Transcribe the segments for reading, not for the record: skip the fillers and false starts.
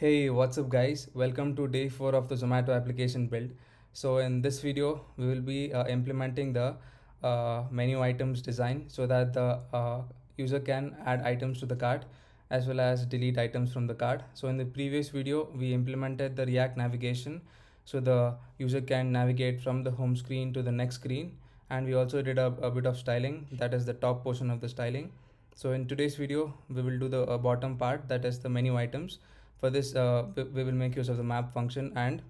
Hey, what's up, guys? Welcome to day 4 of the Zomato application build. So, in this video, we will be implementing the menu items design so that the user can add items to the cart as well as delete items from the cart. So, in the previous video, we implemented the React navigation so the user can navigate from the home screen to the next screen. And we also did a bit of styling, that is the top portion of the styling. So, in today's video, we will do the bottom part, that is the menu items. For this, we will make use of the map function and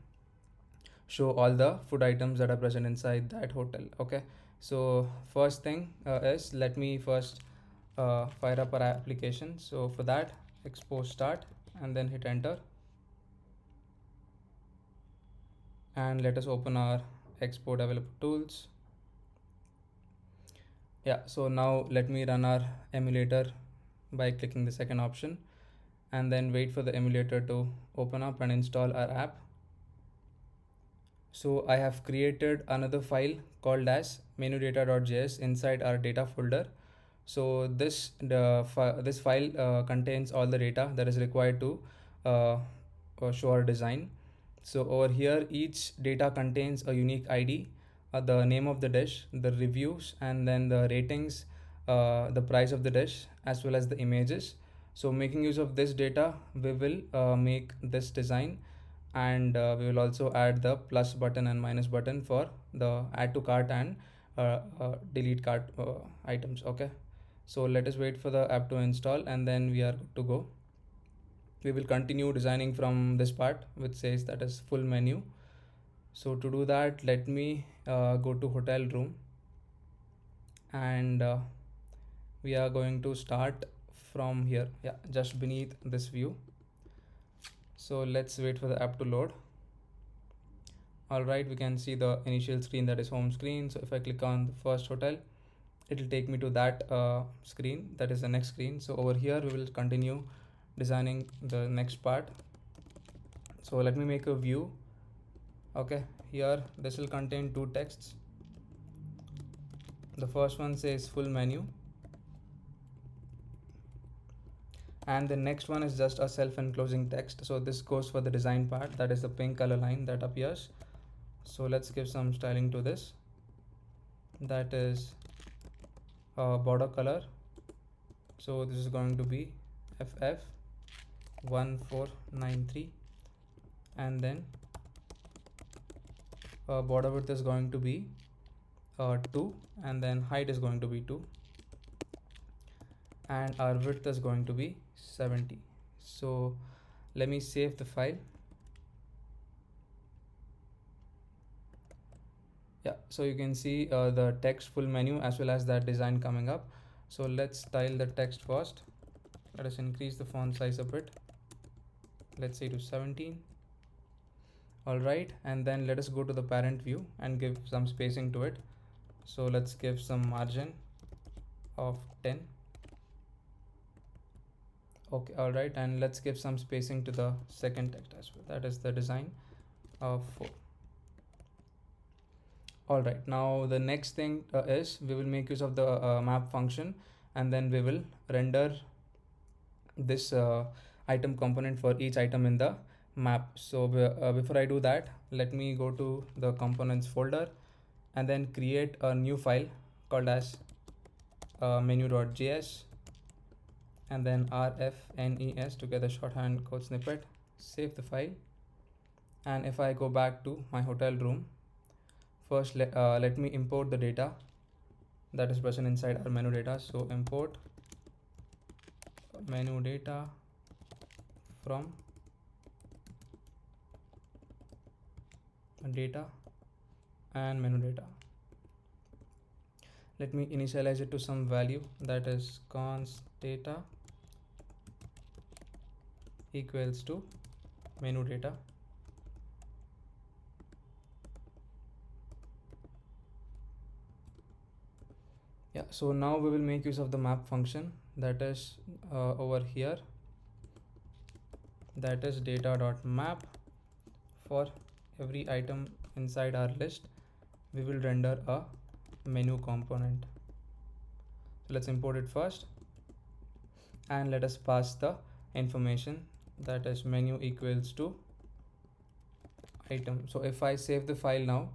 show all the food items that are present inside that hotel. Okay, so first thing is, let me first fire up our application. So for that, Expo start and then hit enter, and let us open our Expo developer tools. Yeah, so now let me run our emulator by clicking the second option and then wait for the emulator to open up and install our app. So I have created another file called as menudata.js inside our data folder. So this file contains all the data that is required to uh, show our design. So over here, each data contains a unique ID, the name of the dish, the reviews, and then the ratings, the price of the dish, as well as the images. So making use of this data, we will make this design, and we will also add the plus button and minus button for the add to cart and delete cart items. Okay, so let us wait for the app to install and then we are good to go. We will continue designing from this part which says that is full menu. So to do that, let me go to hotel room, and we are going to start from here, yeah, just beneath this view. So let's wait for the app to load. All right, we can see the initial screen, that is home screen. So if I click on the first hotel, it will take me to that screen, that is the next screen. So over here we will continue designing the next part. So let me make a view. Okay, here this will contain two texts. The first one says full menu, and the next one is just a self-enclosing text. So this goes for the design part, that is the pink color line that appears. So let's give some styling to this, that is border color. So this is going to be FF1493, and then border width is going to be 2, and then height is going to be 2, and our width is going to be 70. So let me save the file. Yeah, so you can see the text full menu as well as that design coming up. So let's style the text first. Let us increase the font size a bit, let's say to 17. All right, and then let us go to the parent view and give some spacing to it. So let's give some margin of 10. Okay, all right, and let's give some spacing to the second text as well, that is the design of 4. All right, now the next thing is we will make use of the map function, and then we will render this item component for each item in the map. So before I do that, let me go to the components folder and then create a new file called as menu.js, and then rfnes together shorthand code snippet. Save the file, and if I go back to my hotel room, first let me import the data that is present inside our menu data. So import menu data from data and menu data. Let me initialize it to some value, that is const data equals to menu data. Yeah, so now we will make use of the map function, that is over here, that is data.map. For every item inside our list, we will render a menu component. So let's import it first, and let us pass the information that is menu equals to item. So if I save the file now,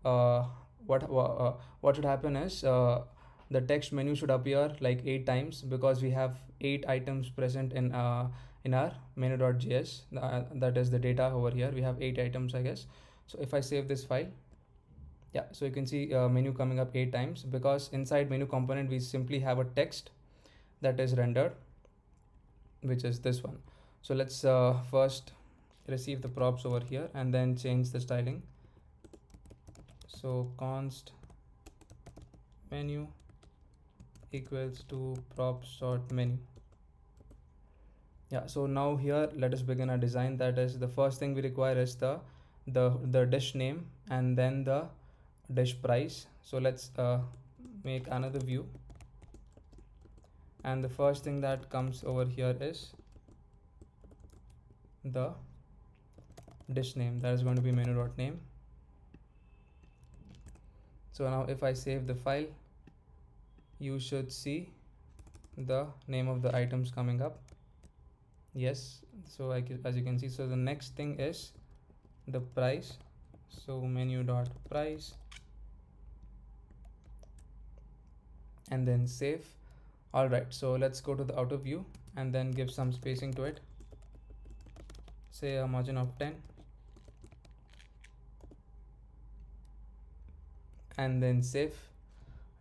uh, what should happen is the text menu should appear like 8 times, because we have 8 items present in our menu.js. That is the data over here. We have 8 items, I guess. So if I save this file, yeah, so you can see menu coming up 8 times, because inside menu component we simply have a text that is rendered, which is this one. So let's first receive the props over here and then change the styling. So const menu equals to props dot menu. Yeah, so now here let us begin our design. That is, the first thing we require is the dish name and then the dish price. So let's make another view, and the first thing that comes over here is the dish name. That is going to be menu.name. So now if I save the file, you should see the name of the items coming up. Yes, so as you can see, so the next thing is the price. So menu.price and then save. All right, so let's go to the outer view and then give some spacing to it, say a margin of 10, and then save.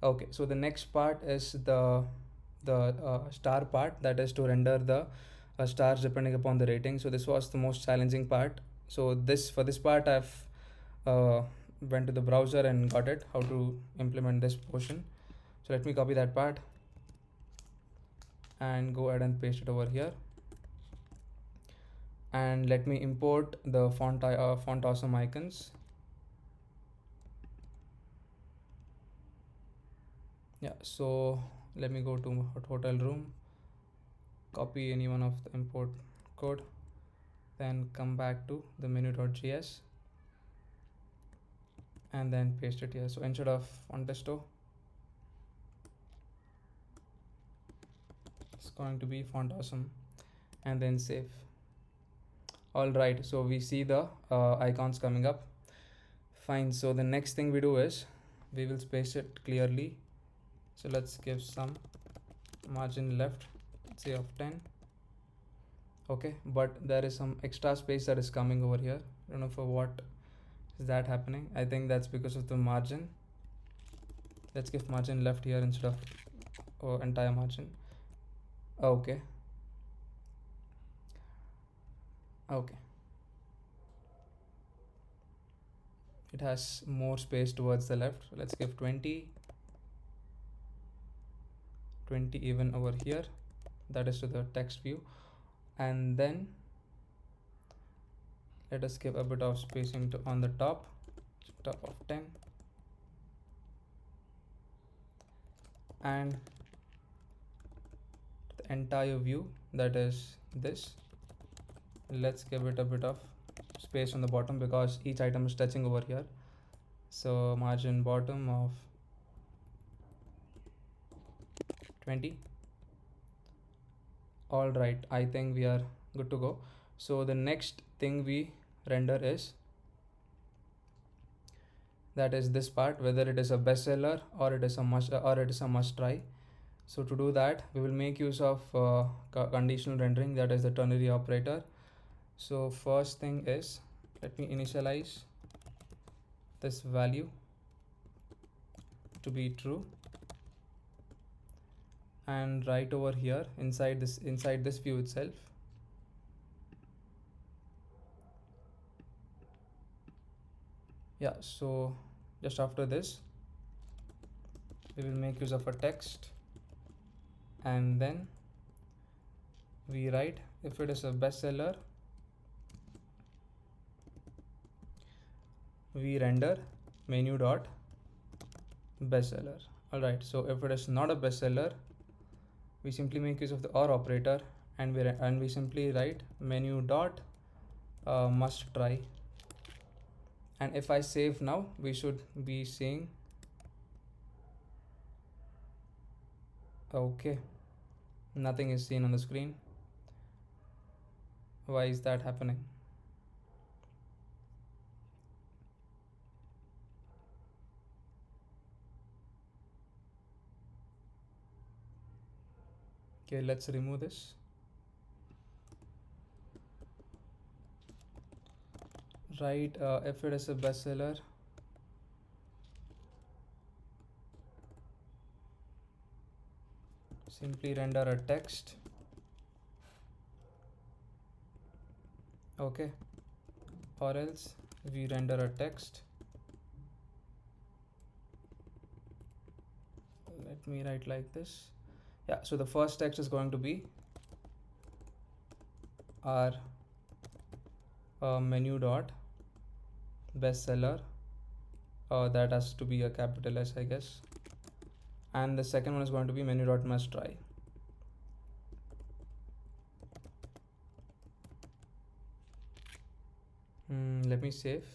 Okay, so the next part is the star part, that is to render the stars depending upon the rating. So this was the most challenging part. So for this part I've went to the browser and got it, how to implement this portion. So let me copy that part and go ahead and paste it over here, and let me import the font awesome icons. Yeah, so let me go to hotel room, copy any one of the import code, then come back to the menu.js and then paste it here. So instead of fontesto, it's going to be font awesome, and then save. All right, so we see the icons coming up. Fine, so the next thing we do is we will space it clearly. So let's give some margin left, say of 10. Okay, but there is some extra space that is coming over here. I don't know for what is that happening. I think that's because of the margin. Let's give margin left here instead of entire margin. Okay, it has more space towards the left. So let's give 20 even over here, that is to the text view, and then let us give a bit of spacing on the top of 10, and the entire view, that is this, let's give it a bit of space on the bottom because each item is touching over here. So margin bottom of 20. All right, I think we are good to go. So the next thing we render is, that is this part, whether it is a bestseller or it is a must try. So to do that, we will make use of conditional rendering, that is the ternary operator. So first thing is, let me initialize this value to be true, and right over here inside this view itself, yeah, so just after this we will make use of a text, and then we write, if it is a bestseller, we render menu dot bestseller. All right, so if it is not a bestseller, we simply make use of the or operator, and we simply write menu dot must try. And if I save now, we should be seeing, okay, nothing is seen on the screen. Why is that happening? Okay, let's remove this. Right, if it is a bestseller, simply render a text. Okay, or else we render a text. Let me write like this. Yeah, so the first text is going to be our menu dot bestseller. That has to be a capital S, I guess. And the second one is going to be menu dot must try. Let me save.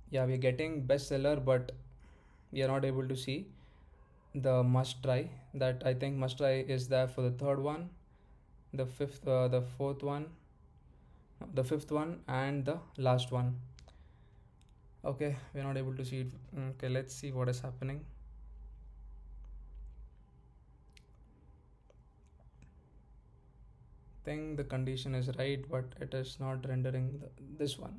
Yeah, we're getting bestseller, but we are not able to see the must try. That I think must try is there for the third one, the fourth one, the fifth one, and the last one. Okay, we're not able to see it. Okay, let's see what is happening. Think the condition is right, but it is not rendering this one.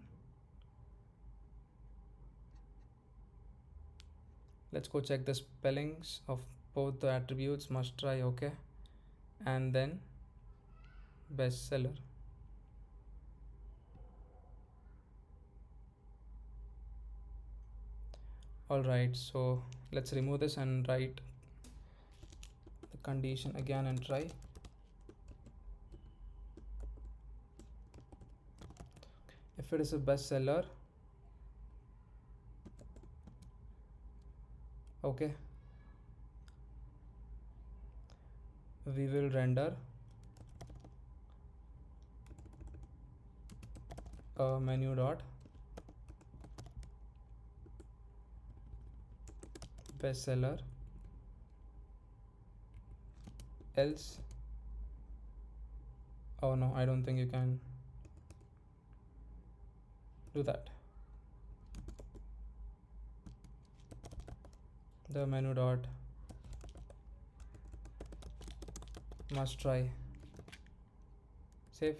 Let's go check the spellings of both the attributes. Must try, okay, and then bestseller. All right, so let's remove this and write the condition again and try. If it is a bestseller, okay, we will render a menu dot bestseller, else, oh no, I don't think you can do that. The menu dot must try. Save.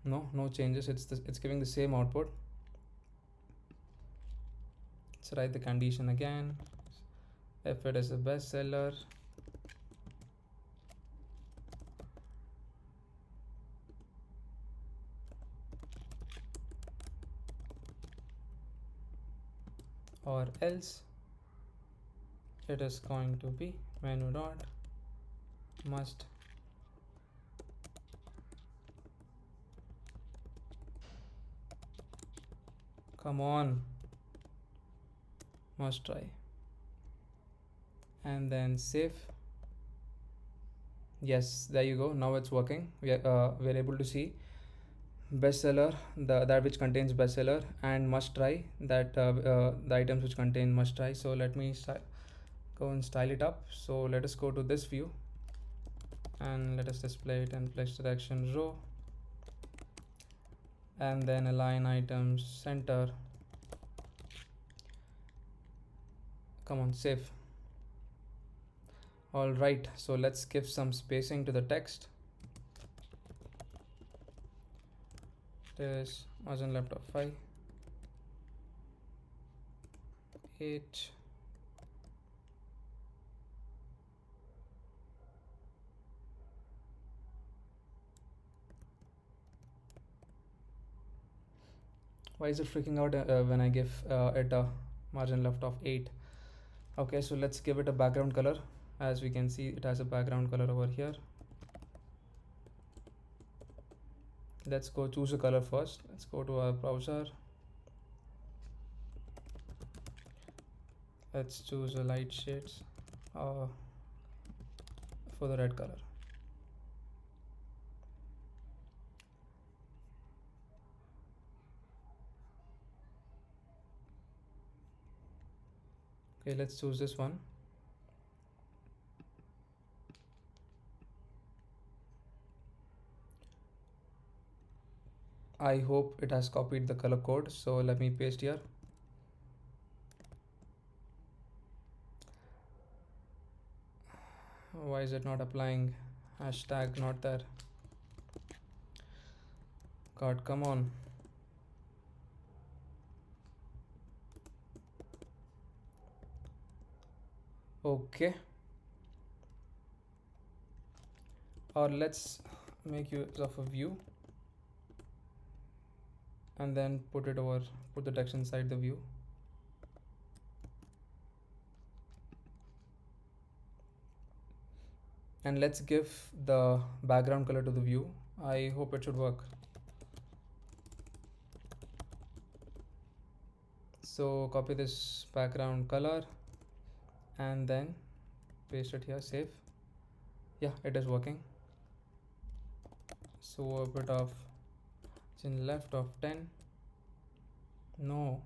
No changes. It's giving the same output. Let's write the condition again. If it is a bestseller, or else it is going to be menu dot must come on must try, and then save. Yes, there you go. Now it's working. We're able to see bestseller, that which contains bestseller, and must try, that the items which contain must try. So let me go and style it up. So let us go to this view and let us display it in place direction row, and then align items center. Come on, save. All right, so let's give some spacing to the text. There's margin left of 5, 8. Why is it freaking out when I give it a margin left of 8? Okay, so let's give it a background color. As we can see, it has a background color over here. Let's go choose a color first. Let's go to our browser. Let's choose a light shades for the red color. Okay, let's choose this one. I hope it has copied the color code, so let me paste here. Why is it not applying? Hashtag not there. God, come on. Okay, or let's make use of a view and then put the text inside the view. And let's give the background color to the view. I hope it should work. So copy this background color and then paste it here, save. Yeah, it is working. So a bit of chin left of 10. No,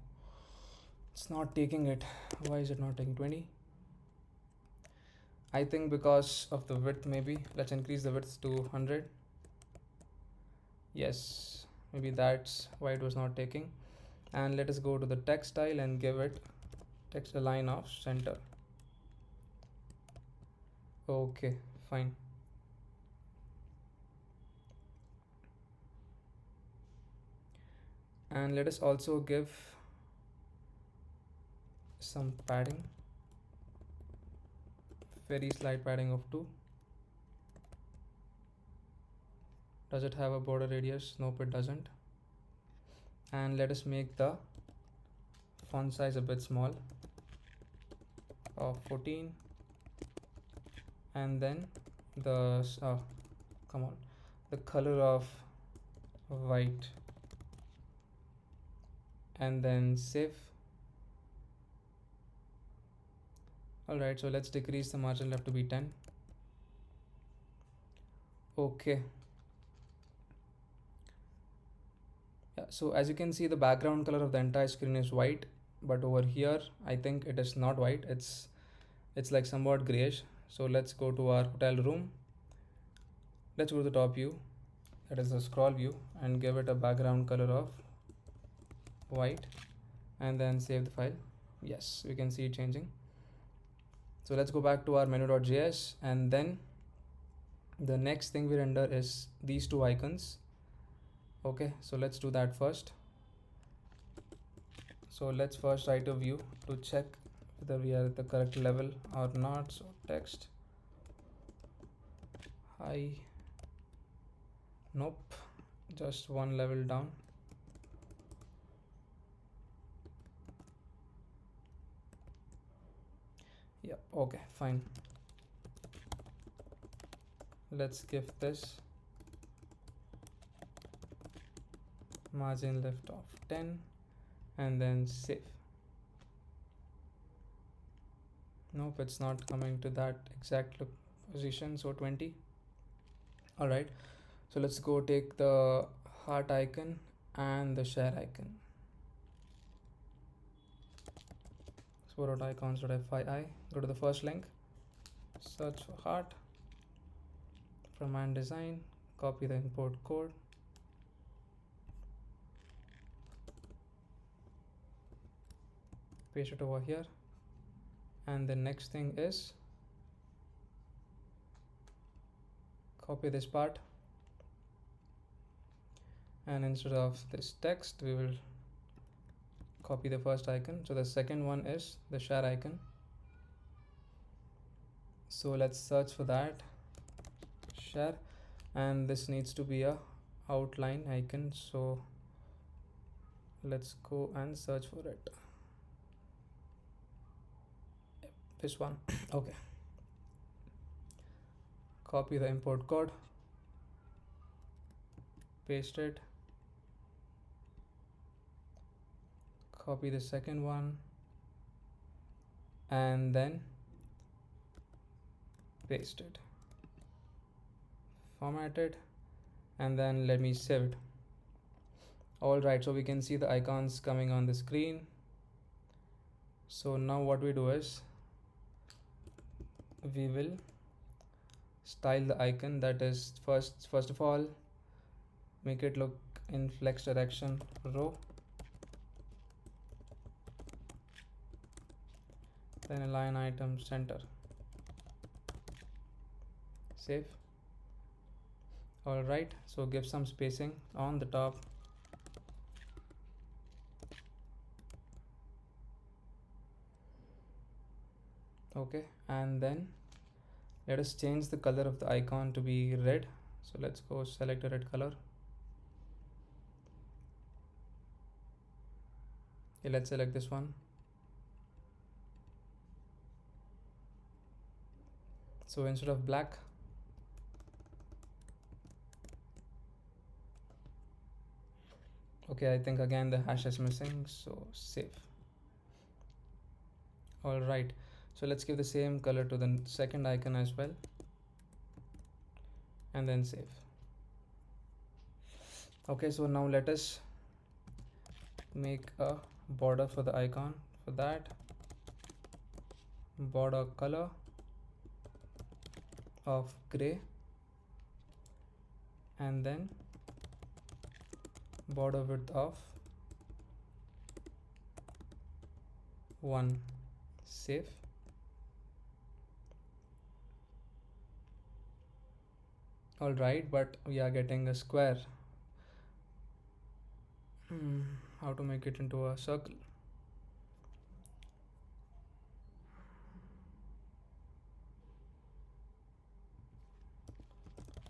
it's not taking it. Why is it not taking 20? I think because of the width, maybe. Let's increase the width to 100. Yes, maybe that's why it was not taking. And let us go to the text style and give it text align of center. Okay, fine. And let us also give some padding, very slight padding of 2. Does it have a border radius? Nope, it doesn't. And let us make the font size a bit small of 14. And then the come on, the color of white, and then save. Alright, so let's decrease the margin left to be 10. Okay. Yeah, so as you can see, the background color of the entire screen is white, but over here I think it is not white, it's like somewhat grayish. So let's go to our hotel room. Let's go to the top view, that is the scroll view, and give it a background color of white, and then save the file. Yes, we can see it changing. So let's go back to our menu.js, and then the next thing we render is these two icons. Okay, so let's do that first. So let's first write a view to check whether we are at the correct level or not. So text hi, nope, just one level down. Yeah, okay, fine. Let's give this margin left of 10 and then save. Nope, it's not coming to that exact position, so 20. All right, so let's go take the heart icon and the share icon. Expo icons.fyi, go to the first link, search for heart from and design, copy the import code, paste it over here, and the next thing is copy this part, and instead of this text we will copy the first icon. So the second one is the share icon, so let's search for that, share, and this needs to be a outline icon, so let's go and search for it. This one. Okay, copy the import code, paste it, copy the second one, and then paste it, format it, and then let me save it. All right, so we can see the icons coming on the screen. So now what we do is we will style the icon, that is first of all make it look in flex direction row, then align item center, save. All right, so give some spacing on the top. Okay, and then let us change the color of the icon to be red. So let's go select a red color. Okay, let's select this one. So instead of black, okay, I think again the hash is missing, so save. All right, so let's give the same color to the second icon as well, and then save. Okay, so now let us make a border for the icon. For that, border color of gray, and then border width of 1. Save. All right, but we are getting a square. How to make it into a circle?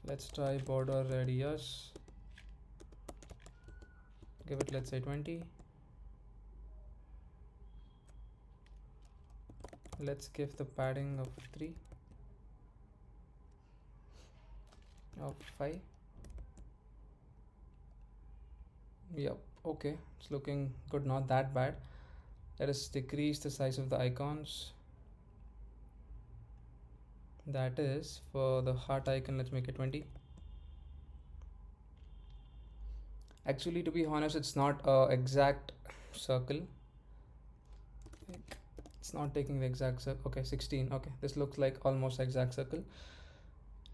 Let's try border radius. Give it, let's say 20. Let's give the padding of 3, of 5. Yep, okay, it's looking good, not that bad. Let us decrease the size of the icons. That is, for the heart icon, let's make it 20. Actually, to be honest, it's not a exact circle. It's not taking the exact circle. Okay, 16. Okay, this looks like almost exact circle.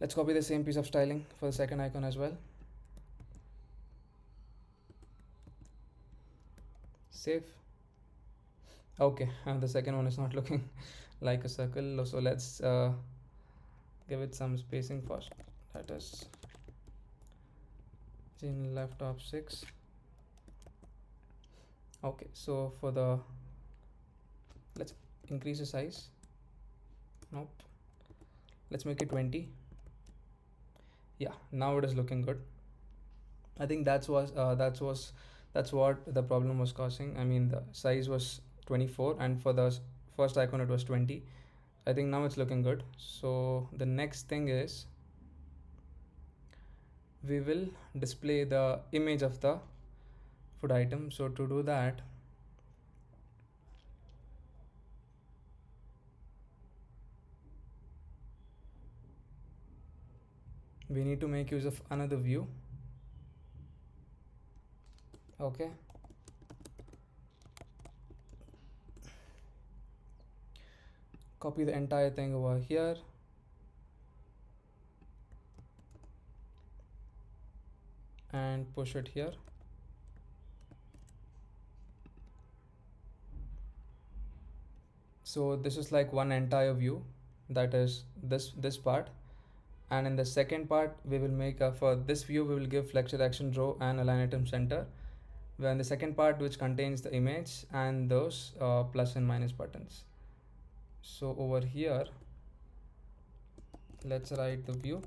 Let's copy the same piece of styling for the second icon as well. Save. Okay, and the second one is not looking like a circle, so let's give it some spacing first. That is in left of 6. Okay, so for the, let's increase the size. Nope, let's make it 20. Yeah, now it is looking good. I think that's what the problem was causing. I mean, the size was 24, and for the first icon it was 20. I think now it's looking good. So the next thing is we will display the image of the food item. So to do that, we need to make use of another view. Okay, copy the entire thing over here, and push it here. So this is like one entire view, that is this part. And in the second part, we will make for this view we will give flex direction row and align item center, where in the second part, which contains the image and those plus and minus buttons. So over here, let's write the view.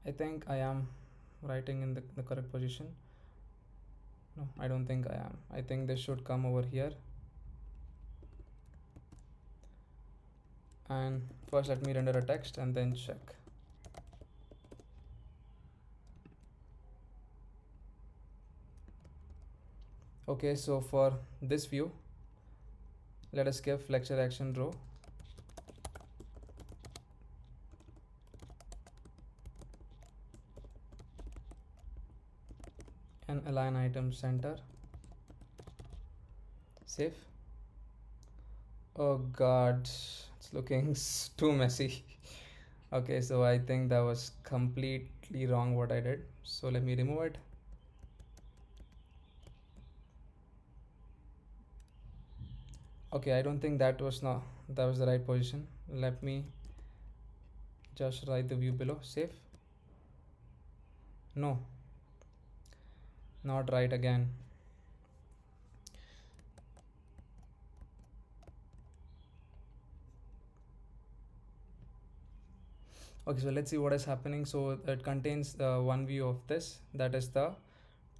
I think I am writing in the correct position. No, I don't think I am. I think this should come over here. And first let me render a text and then check. Okay, so for this view, let us give flex direction row, and align item center. Save. Oh god, it's looking too messy. Okay, so I think that was completely wrong what I did. So let me remove it. Okay, I don't think that was the right position. Let me just write the view below. Save. No, not right again. Okay, so let's see what is happening. So it contains one view of this, that is the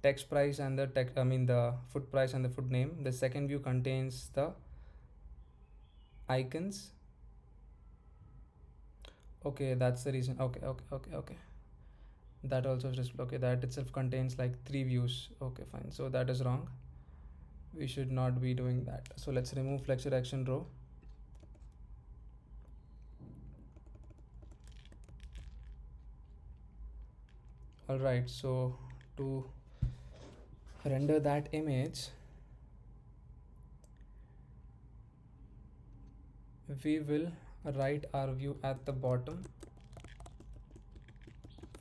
text price and the text, I mean the food price and the food name. The second view contains the icons. Okay, that's the reason. Okay. That also is display. Okay, that itself contains like three views. Okay, fine. So that is wrong. We should not be doing that. So let's remove flexure action row. All right, so to render that image, we will write our view at the bottom.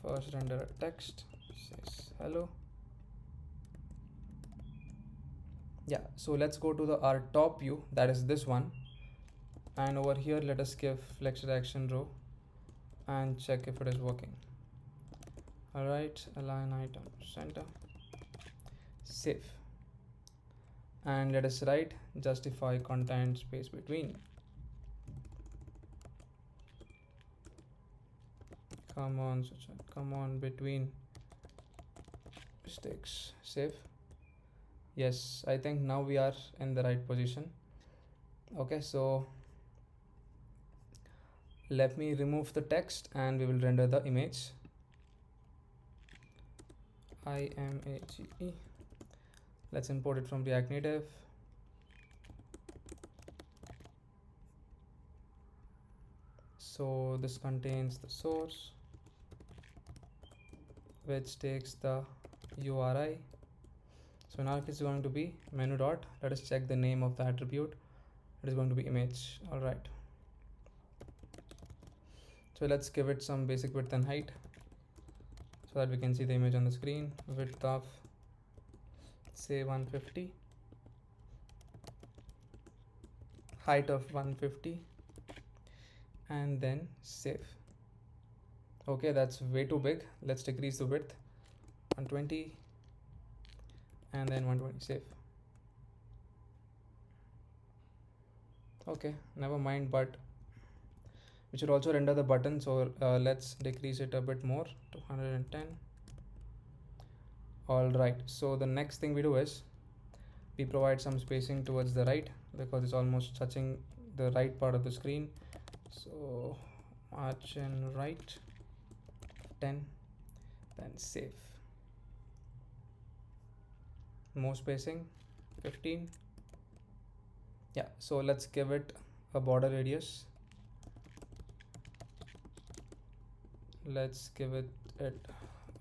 First render a text, says hello. Yeah, so let's go to the our top view, that is this one, and over here let us give flexure action row and check if it is working. All right, align item center, save, and let us write justify content space between. Come on, come on, between mistakes. Save. Yes, I think now we are in the right position. Okay, so let me remove the text and we will render the image. IMAGE. Let's import it from React Native. So this contains the source, which takes the URI. So in our case, it's going to be menu dot. Let us check the name of the attribute. It is going to be image. All right. So let's give it some basic width and height so that we can see the image on the screen. Width of say 150, height of 150, and then save. Okay, that's way too big. Let's decrease the width, 120, and then 120. Save. Okay, never mind, but we should also render the button, so let's decrease it a bit more to 110. All right, so the next thing we do is we provide some spacing towards the right because it's almost touching the right part of the screen. So margin right 10, then save. More spacing 15. Yeah, so let's give it a border radius. Let's give it a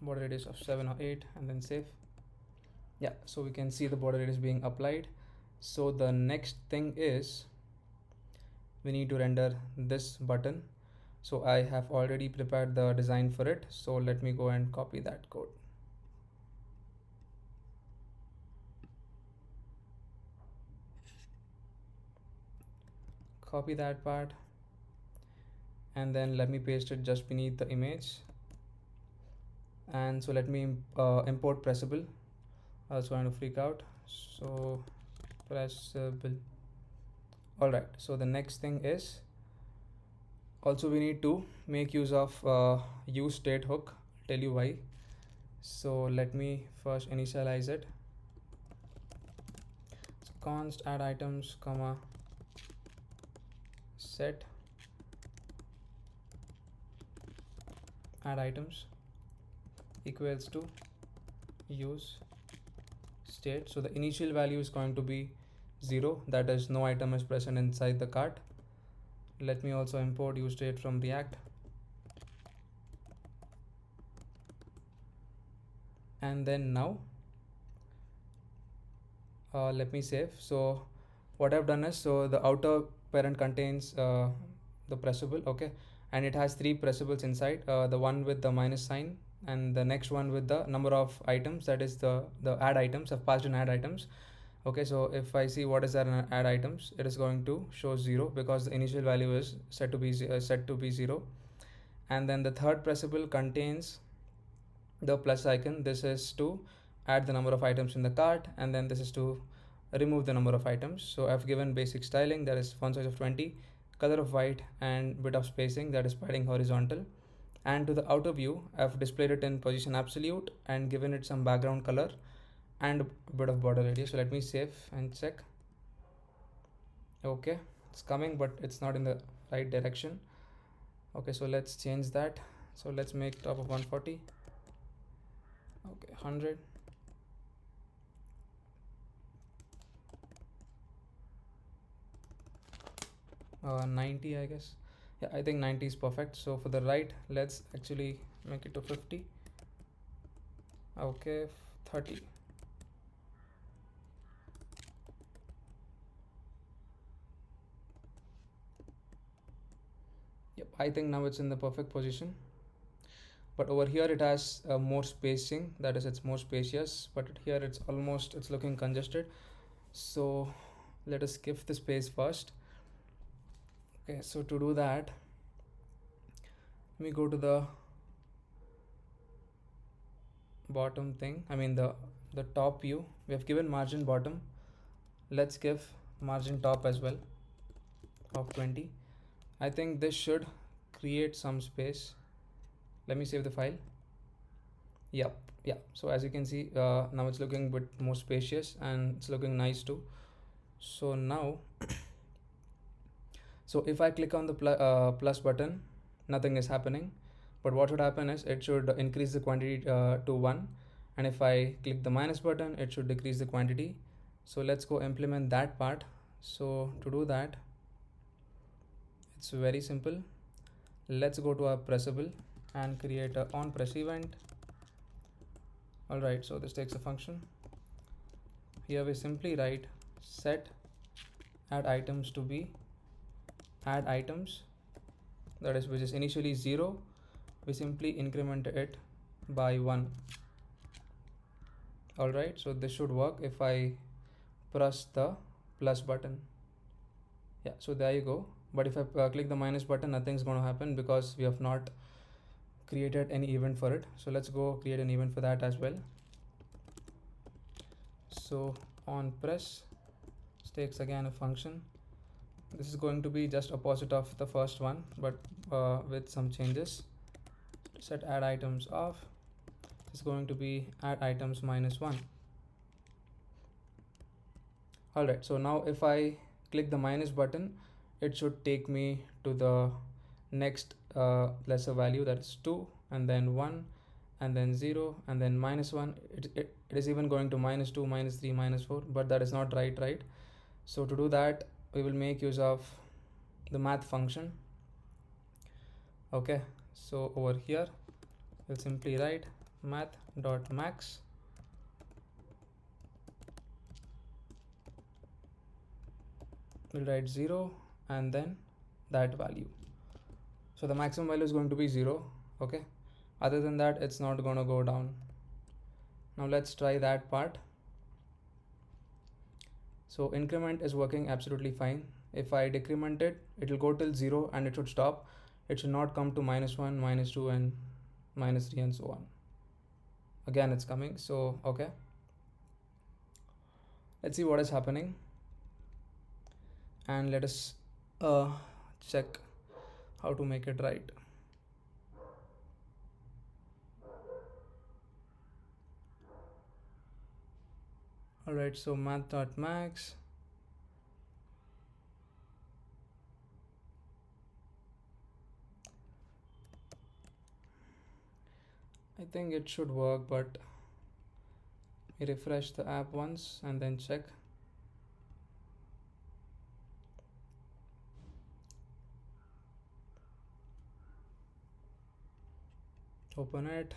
border radius of 7 or 8 and then save. Yeah, so we can see the border radius being applied. So the next thing is we need to render this button. So I have already prepared the design for it, so let me go and copy that code. Copy that part and then let me paste it just beneath the image. And so let me import pressable. I was going to freak out. So pressable. All right, so the next thing is also we need to make use of use state hook. I'll tell you why. So let me first initialize it. So const add items comma set add items equals to use state. So the initial value is going to be 0, that is no item is present inside the cart. Let me also import use state from React. And then now let me save. So what I've done is, so the outer parent contains the pressable, okay, and it has three pressables inside, the one with the minus sign and the next one with the number of items, that is the add items. I've passed in add items. Okay, so if I see what is that in add items, it is going to show 0 because the initial value is set to be 0. And then the third pressable contains the plus icon. This is to add the number of items in the cart, and then this is to remove the number of items. So I've given basic styling, that is font size of 20, color of white, and bit of spacing, that is padding horizontal. And to the outer view, I've displayed it in position absolute and given it some background color and a bit of border radius. So let me save and check. Okay, it's coming, but it's not in the right direction. Okay, so let's change that. So let's make top of 140. Okay, 100. 90, I guess. Yeah, I think 90 is perfect. So for the right, let's actually make it to 50. Okay, 30. Yep, I think now it's in the perfect position. But over here it has more spacing, that is it's more spacious, but here it's looking congested. So let us skip the space first. Okay, so to do that, let me go to the bottom thing, I mean the top view. We have given margin bottom, let's give margin top as well of 20. I think this should create some space. Let me save the file. Yep, yeah, so as you can see, now it's looking a bit more spacious and it's looking nice too. So now so if I click on the plus button, nothing is happening, but what should happen is it should increase the quantity to 1, and if I click the minus button, it should decrease the quantity. So let's go implement that part. So to do that, it's very simple. Let's go to our pressable and create a on press event. All right, so this takes a function. Here we simply write set add items to be add items, that is which is initially 0. We simply increment it by 1. All right, so this should work if I press the plus button. Yeah, so there you go. But if I click the minus button, nothing's going to happen because we have not created any event for it. So let's go create an event for that as well. So on press takes again a function. This is going to be just opposite of the first one, but with some changes. Set add items off. It's going to be add items -1. All right, so now if I click the minus button, it should take me to the next lesser value, that is 2, and then 1, and then 0, and then -1. It is even going to -2, -3, -4, but that is not right. So to do that, we will make use of the math function. Okay, so over here we'll simply write math.max. We'll write 0 and then that value. So the maximum value is going to be 0. Okay, other than that it's not going to go down. Now let's try that part. So increment is working absolutely fine. If I decrement it, it will go till 0 and it should stop. It should not come to -1, -2, and -3 and so on. Again it's coming. So okay, let's see what is happening, and let us check how to make it right. All right, so math.max. I think it should work, but we refresh the app once and then check. Open it.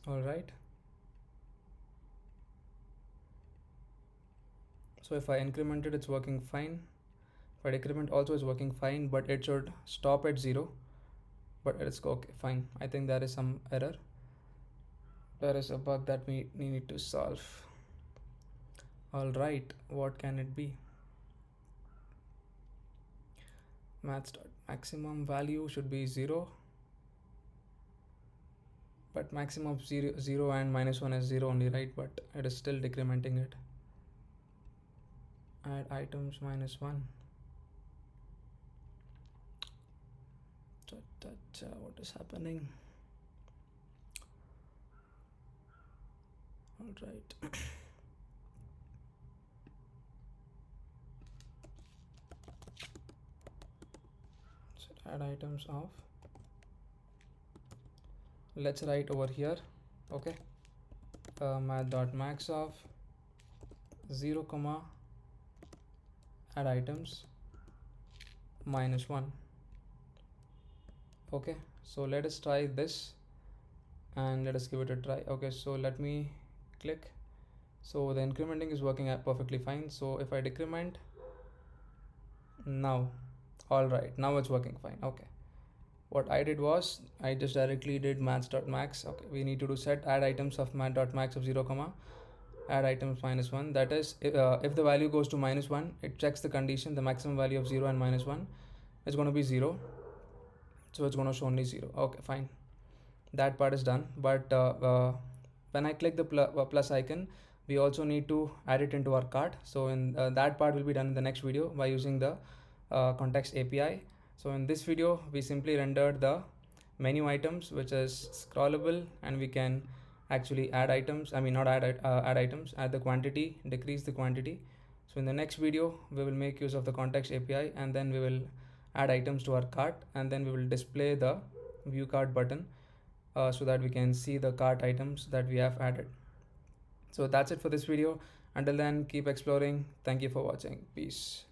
All right, so if I increment it, it's working fine. For decrement also is working fine, but it should stop at 0. But it's okay, fine. I think there is some error. There is a bug that we need to solve. All right, what can it be? Math start. Maximum value should be 0, but maximum of 0 and -1 is 0 only, right? But it is still decrementing it. Add items -1. What is happening? All right. So add items of. Let's write over here. Okay. Math.max of 0 comma add items -1. Okay, so let us try this and let us give it a try. Okay, so let me click. So the incrementing is working perfectly fine. So if I decrement now, all right, now it's working fine. Okay, what I did was I just directly did maths.max. Okay, we need to do set add items of math.max of 0 comma add items -1. That is, if the value goes to -1, it checks the condition. The maximum value of 0 and -1 is going to be 0, so it's going to show only 0. Okay, fine, that part is done. But when I click the plus icon, we also need to add it into our cart. So in that part will be done in the next video by using the context API. So in this video we simply rendered the menu items, which is scrollable, and we can actually add items. I mean, not add items, add the quantity, decrease the quantity. So in the next video we will make use of the context API, and then we will add items to our cart, and then we will display the view cart button so that we can see the cart items that we have added. So that's it for this video. Until then, keep exploring. Thank you for watching. Peace.